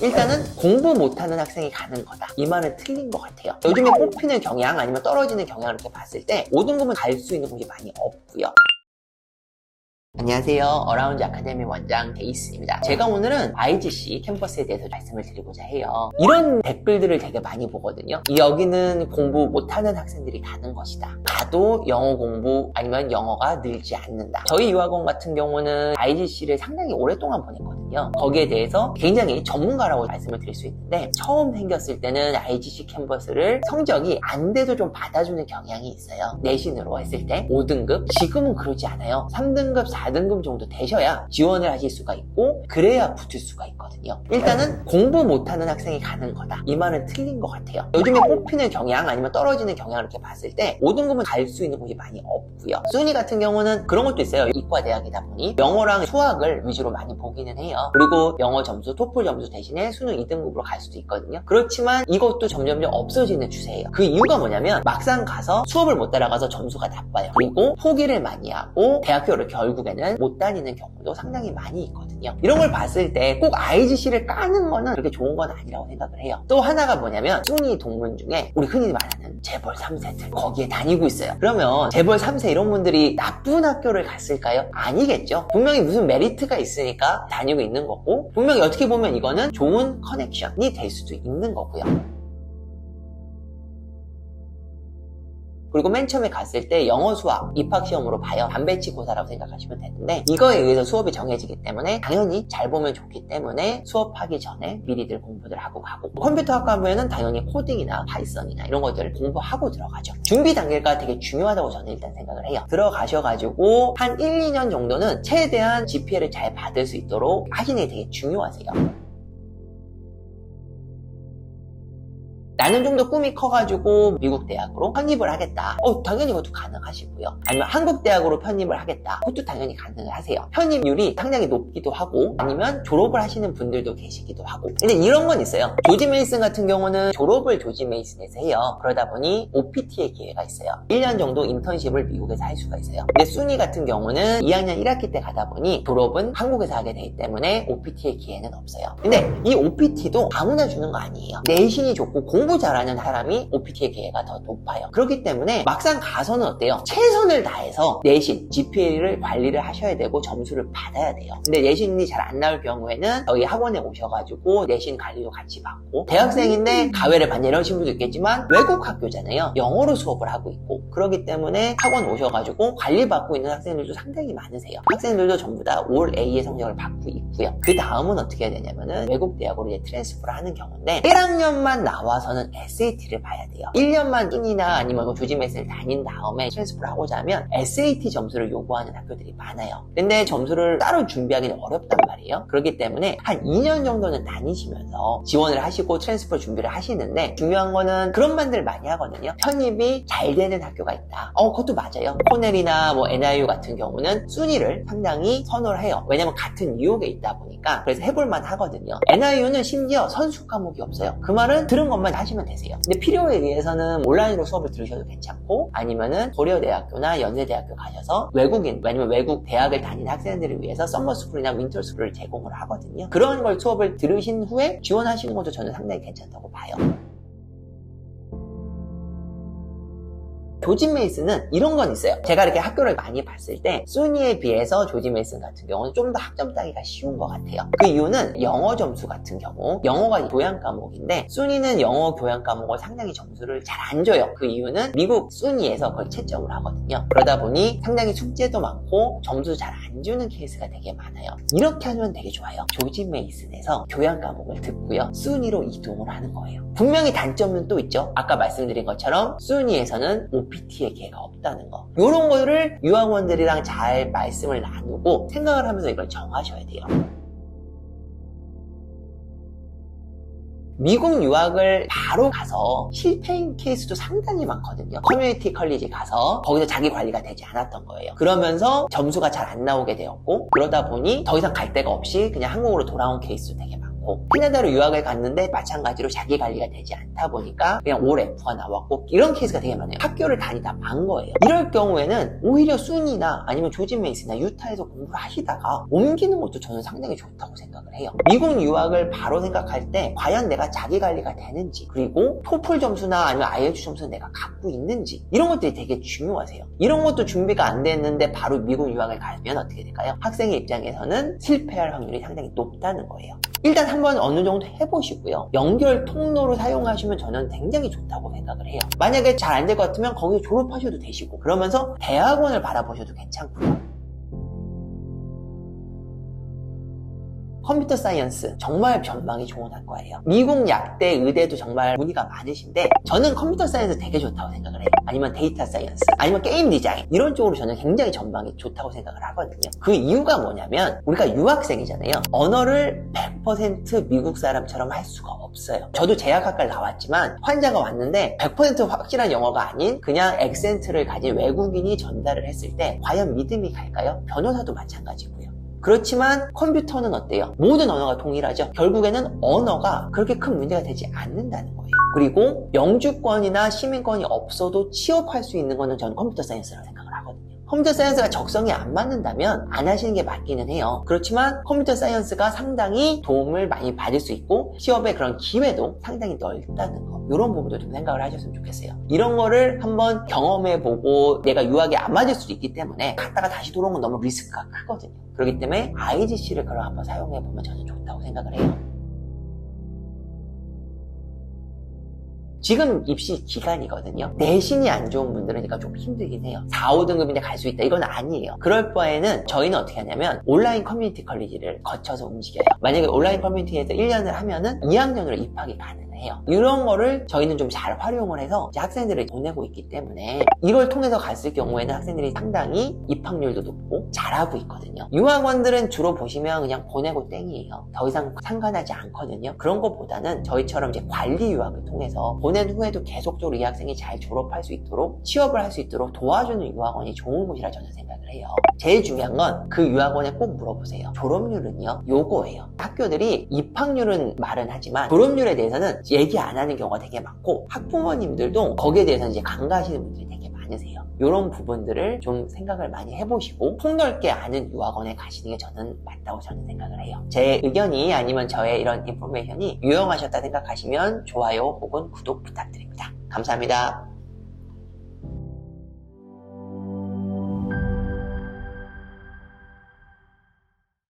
일단은 공부 못하는 학생이 가는 거다. 이 말은 틀린 것 같아요. 요즘에 뽑히는 경향 아니면 떨어지는 경향을 이렇게 봤을 때 5등급은 갈 수 있는 곳이 많이 없고요. 안녕하세요. 어라운드 아카데미 원장 데이스입니다. 제가 오늘은 IGC 캠퍼스에 대해서 말씀을 드리고자 해요. 이런 댓글들을 되게 많이 보거든요. 여기는 공부 못하는 학생들이 가는 것이다. 가도 영어 공부 아니면 영어가 늘지 않는다. 저희 유학원 같은 경우는 IGC를 상당히 오랫동안 보냈거든요. 거기에 대해서 굉장히 전문가라고 말씀을 드릴 수 있는데, 처음 생겼을 때는 IGC 캠퍼스를 성적이 안 돼도 좀 받아주는 경향이 있어요. 내신으로 했을 때 5등급? 지금은 그러지 않아요. 3등급, 4등급 정도 되셔야 지원을 하실 수가 있고, 그래야 붙을 수가 있거든요. 일단은 공부 못하는 학생이 가는 거다. 이 말은 틀린 것 같아요. 요즘에 뽑히는 경향 아니면 떨어지는 경향을 이렇게 봤을 때 5등급은 갈 수 있는 곳이 많이 없고요. 순위 같은 경우는 그런 것도 있어요. 이과 대학이다 보니 영어랑 수학을 위주로 많이 보기는 해요. 그리고 영어 점수, 토플 점수 대신에 수능 2등급으로 갈 수도 있거든요. 그렇지만 이것도 점점점 없어지는 추세예요. 그 이유가 뭐냐면 막상 가서 수업을 못 따라가서 점수가 나빠요. 그리고 포기를 많이 하고 대학교를 결국에는 못 다니는 경우도 상당히 많이 있거든요. 이런 걸 봤을 때 꼭 IGC를 까는 거는 그렇게 좋은 건 아니라고 생각을 해요. 또 하나가 뭐냐면 순위 동문 중에 우리 흔히 말하는 재벌 3세들 거기에 다니고 있어요. 그러면 재벌 3세 이런 분들이 나쁜 학교를 갔을까요? 아니겠죠. 분명히 무슨 메리트가 있으니까 다니고 있는 거고, 분명히 어떻게 보면 이거는 좋은 커넥션이 될 수도 있는 거고요. 그리고 맨 처음에 갔을 때 영어 수학 입학시험으로 봐요. 반배치고사라고 생각하시면 되는데, 이거에 의해서 수업이 정해지기 때문에 당연히 잘 보면 좋기 때문에 수업하기 전에 미리들 공부들 하고 가고, 컴퓨터학과 하면은 당연히 코딩이나 파이썬이나 이런 것들을 공부하고 들어가죠. 준비 단계가 되게 중요하다고 저는 일단 생각을 해요. 들어가셔가지고 한 1, 2년 정도는 최대한 GPA를 잘 받을 수 있도록 하시는 게 되게 중요하세요. 나는 좀 더 꿈이 커가지고 미국 대학으로 편입을 하겠다. 당연히 그것도 가능하시고요. 아니면 한국 대학으로 편입을 하겠다. 그것도 당연히 가능하세요. 편입률이 상당히 높기도 하고, 아니면 졸업을 하시는 분들도 계시기도 하고. 근데 이런 건 있어요. 조지 메이슨 같은 경우는 졸업을 조지 메이슨에서 해요. 그러다 보니 OPT의 기회가 있어요. 1년 정도 인턴십을 미국에서 할 수가 있어요. 근데 순위 같은 경우는 2학년 1학기 때 가다 보니 졸업은 한국에서 하게 되기 때문에 OPT의 기회는 없어요. 근데 이 OPT도 아무나 주는 거 아니에요. 내신이 좋고 공부 잘하는 사람이 OPT의 기회가 더 높아요. 그렇기 때문에 막상 가서는 어때요? 최선을 다해서 내신, GPA를 관리를 하셔야 되고 점수를 받아야 돼요. 근데 내신이 잘 안 나올 경우에는 저희 학원에 오셔가지고 내신 관리도 같이 받고, 대학생인데 가외를 받냐 이러신 분도 있겠지만 외국 학교잖아요. 영어로 수업을 하고 있고, 그렇기 때문에 학원 오셔가지고 관리받고 있는 학생들도 상당히 많으세요. 학생들도 전부 다 올 A의 성적을 받고 있고요. 그 다음은 어떻게 해야 되냐면은 외국 대학으로 이제 트랜스퍼를 하는 경우인데, 1학년만 나와서는 SAT를 봐야 돼요. 1년만 순이나 아니면 조지 메이슨을 다닌 다음에 트랜스퍼를 하고자 하면 SAT 점수를 요구하는 학교들이 많아요. 근데 점수를 따로 준비하기는 어렵단 말이에요. 그렇기 때문에 한 2년 정도는 다니시면서 지원을 하시고 트랜스퍼 준비를 하시는데, 중요한 거는 그런 말들을 많이 하거든요. 편입이 잘 되는 학교가 있다. 그것도 맞아요. 코넬이나 뭐 NIU 같은 경우는 순위를 상당히 선호를 해요. 왜냐면 같은 뉴욕에 있다 보니까. 그래서 해볼만 하거든요. NIU는 심지어 선수 과목이 없어요. 그 말은 들은 것만 하시면 되세요. 근데 필요에 의해서는 온라인으로 수업을 들으셔도 괜찮고, 아니면은 고려대학교나 연세대학교 가셔서 외국인 아니면 외국 대학을 다니는 학생들을 위해서 서머스쿨이나 윈터스쿨을 제공을 하거든요. 그런 걸 수업을 들으신 후에 지원하시는 것도 저는 상당히 괜찮다고 봐요. 조지 메이슨은 이런 건 있어요. 제가 이렇게 학교를 많이 봤을 때 순위에 비해서 조지 메이슨 같은 경우는 좀 더 학점 따기가 쉬운 것 같아요. 그 이유는 영어 점수 같은 경우, 영어가 교양 과목인데 순위는 영어 교양 과목을 상당히 점수를 잘 안 줘요. 그 이유는 미국 순위에서 그걸 채점을 하거든요. 그러다 보니 상당히 숙제도 많고 점수 잘 안 주는 케이스가 되게 많아요. 이렇게 하면 되게 좋아요. 조지 메이슨에서 교양 과목을 듣고요, 순위로 이동을 하는 거예요. 분명히 단점은 또 있죠. 아까 말씀드린 것처럼 순위에서는 OPT의 기회가 없다는 거. 이런 거를 유학원들이랑 잘 말씀을 나누고 생각을 하면서 이걸 정하셔야 돼요. 미국 유학을 바로 가서 실패인 케이스도 상당히 많거든요. 커뮤니티 컬리지 가서 거기서 자기 관리가 되지 않았던 거예요. 그러면서 점수가 잘 안 나오게 되었고, 그러다 보니 더 이상 갈 데가 없이 그냥 한국으로 돌아온 케이스도 되게 많고, 않고, 캐나다로 유학을 갔는데 마찬가지로 자기 관리가 되지 않다 보니까 그냥 올 F가 나왔고, 이런 케이스가 되게 많아요. 학교를 다니다 만 거예요. 이럴 경우에는 오히려 순이나 아니면 조지 메이슨이나 유타에서 공부를 하시다가 옮기는 것도 저는 상당히 좋다고 생각을 해요. 미국 유학을 바로 생각할 때 과연 내가 자기 관리가 되는지, 그리고 토플 점수나 아니면 IELTS 점수는 내가 갖고 있는지, 이런 것들이 되게 중요하세요. 이런 것도 준비가 안 됐는데 바로 미국 유학을 가면 어떻게 될까요? 학생의 입장에서는 실패할 확률이 상당히 높다는 거예요. 일단 한번 어느 정도 해보시고요. 연결 통로로 사용하시면 저는 굉장히 좋다고 생각을 해요. 만약에 잘 안 될 것 같으면 거기서 졸업하셔도 되시고, 그러면서 대학원을 바라보셔도 괜찮고요. 컴퓨터 사이언스 정말 전망이 좋은 학과예요. 미국 약대 의대도 정말 문의가 많으신데 저는 컴퓨터 사이언스 되게 좋다고 생각을 해요. 아니면 데이터 사이언스, 아니면 게임 디자인, 이런 쪽으로 저는 굉장히 전망이 좋다고 생각을 하거든요. 그 이유가 뭐냐면 우리가 유학생이잖아요. 언어를 100% 미국 사람처럼 할 수가 없어요. 저도 제약학과를 나왔지만 환자가 왔는데 100% 확실한 영어가 아닌 그냥 액센트를 가진 외국인이 전달을 했을 때 과연 믿음이 갈까요? 변호사도 마찬가지고요. 그렇지만 컴퓨터는 어때요? 모든 언어가 동일하죠. 결국에는 언어가 그렇게 큰 문제가 되지 않는다는 거예요. 그리고 영주권이나 시민권이 없어도 취업할 수 있는 거는 저는 컴퓨터 사이언스라고 생각을 하거든요. 컴퓨터 사이언스가 적성이 안 맞는다면 안 하시는 게 맞기는 해요. 그렇지만 컴퓨터 사이언스가 상당히 도움을 많이 받을 수 있고 취업의 그런 기회도 상당히 넓다는 거, 이런 부분도 좀 생각을 하셨으면 좋겠어요. 이런 거를 한번 경험해보고 내가 유학에 안 맞을 수도 있기 때문에 갔다가 다시 돌아오는 건 너무 리스크가 크거든요. 그렇기 때문에 IGC를 그럼 한번 사용해보면 저는 좋다고 생각을 해요. 지금 입시 기간이거든요. 내신이 안 좋은 분들은 그러니까 좀 힘들긴 해요. 4, 5등급인데 갈 수 있다, 이건 아니에요. 그럴 바에는 저희는 어떻게 하냐면 온라인 커뮤니티 컬리지를 거쳐서 움직여요. 만약에 온라인 커뮤니티에서 1년을 하면은 2학년으로 입학이 가능해요. 이런 거를 저희는 좀 잘 활용을 해서 이제 학생들을 보내고 있기 때문에 이걸 통해서 갔을 경우에는 학생들이 상당히 입학률도 높고 잘하고 있거든요. 유학원들은 주로 보시면 그냥 보내고 땡이에요. 더 이상 상관하지 않거든요. 그런 것보다는 저희처럼 이제 관리 유학을 통해서 보낸 후에도 계속적으로 이 학생이 잘 졸업할 수 있도록, 취업을 할 수 있도록 도와주는 유학원이 좋은 곳이라 저는 생각을 해요. 제일 중요한 건 그 유학원에 꼭 물어보세요. 졸업률은요? 요거예요. 학교들이 입학률은 말은 하지만 졸업률에 대해서는 얘기 안 하는 경우가 되게 많고, 학부모님들도 거기에 대해서는 이제 간과하시는 분들이 되게 많으세요. 이런 부분들을 좀 생각을 많이 해보시고 폭넓게 아는 유학원에 가시는 게 저는 맞다고 저는 생각을 해요. 제 의견이 아니면 저의 이런 인포메이션이 유용하셨다 생각하시면 좋아요 혹은 구독 부탁드립니다. 감사합니다.